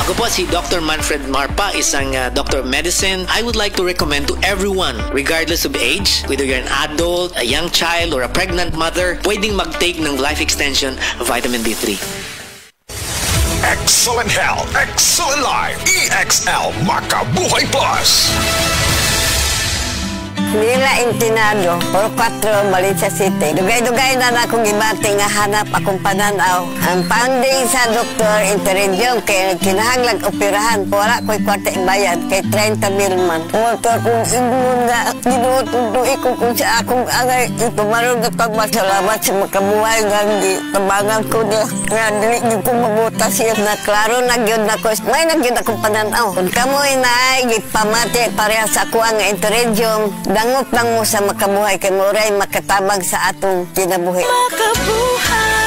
Ako po si Dr. Manfred Marpa, isang Doctor of Medicine. I would like to recommend to everyone, regardless of age, whether you're an adult, a young child, or a pregnant mother, pwedeng mag-take ng Life Extension Vitamin D3. Excellent Health, Excellent Life, EXL Makabuhay Plus. Nila Intinado, Puro 4, Valencia City. Dugay-dugay na akong ibati nga hanap akong pananaw. Ang funding sa Dr. Interregion kay kinahanglag operahan. Wala ko'y kwarte bayad kay 30 mil man. Motor kong ingon na ginutundo ko kung sa akong angay. Itumarong na pagmasalamat sa makabuhay nga tabangan ko na. Nga dili nyo kong mabuta siya na klaro na gyud na ko. May nagyud akong pananaw. Kung kamoy na gipamati pareha sa ako ang Interregion, dangop lang mo sa makabuhay kay Moray makatabang sa atong kinabuhi. Makabuhay!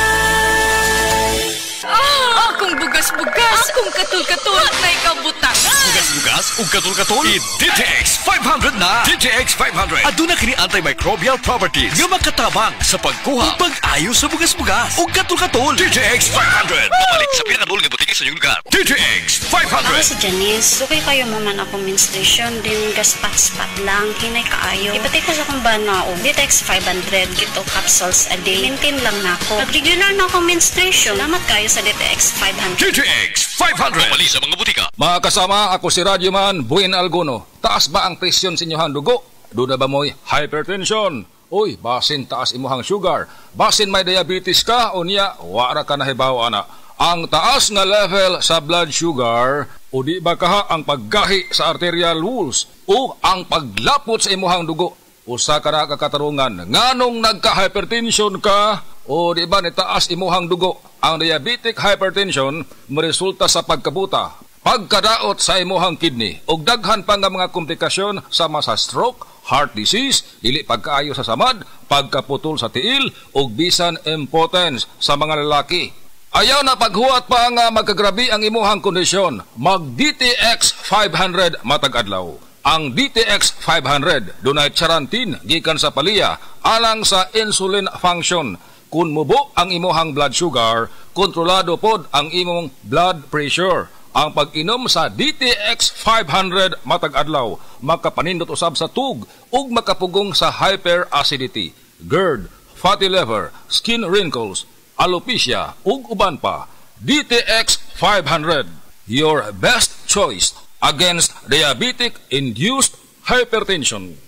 Akong bugas-bugas! Akong katul-katul! May kabutangan! Bugas-bugas ug katul-katul, DTX 500 na. DTX 500 aduna kini antimicrobial properties nga makatabang sa pagkuha ug pag-ayo sa bugas-bugas ug katul-katul. DTX 500 pamalit sa pinakadulong nga butiki sa inyong lugar. DTX 500. Ako si Janice. Sukay kayo mo man ako menstruation din gaspat-spat lang hinay kaayo. Ipatay ko sa kong banao. DTX 500 gito capsules a day. Maintain lang na ako. Nag-regular na ako menstruation. Salamat kayo sa DTX 500. DTX 500 pamalit sa mga butika. Mga kasama, ako si Radyoman Buin Alguno. Taas ba ang presyon sa inyohang dugo? Doon na ba mo'y hypertension? Uy, basin taas imuhang sugar. Basin may diabetes ka o niya, wara ka nahibaw ana. Ang taas nga level sa blood sugar o di ba kaha ang paggahi sa arterial walls o ang paglapot sa imuhang dugo. Usa ka na kakatarungan, nganong nagka-hypertension ka o di ba nitaas imuhang dugo. Ang diabetic hypertension maresulta sa pagkabuta, pagkadaot sa imuhang kidney ug daghan pa nga mga komplikasyon sama sa stroke, heart disease, dili pagkaayo sa samad, pagkaputol sa tiil ug bisan impotence sa mga lalaki. Ayaw na paghuwat pa nga magkagrabi ang imuhang kondisyon. Mag DTX 500 matag adlaw. Ang DTX 500 dunay charantin gikan sa palya alang sa insulin function. Kung mubo ang imuhang blood sugar, kontrolado pod ang imong blood pressure. Ang pag-inom sa DTX 500 matag adlaw makapanindot usab sa tug ug makapugong sa hyperacidity, GERD, fatty liver, skin wrinkles, alopecia ug uban pa. DTX 500, your best choice against diabetic induced hypertension.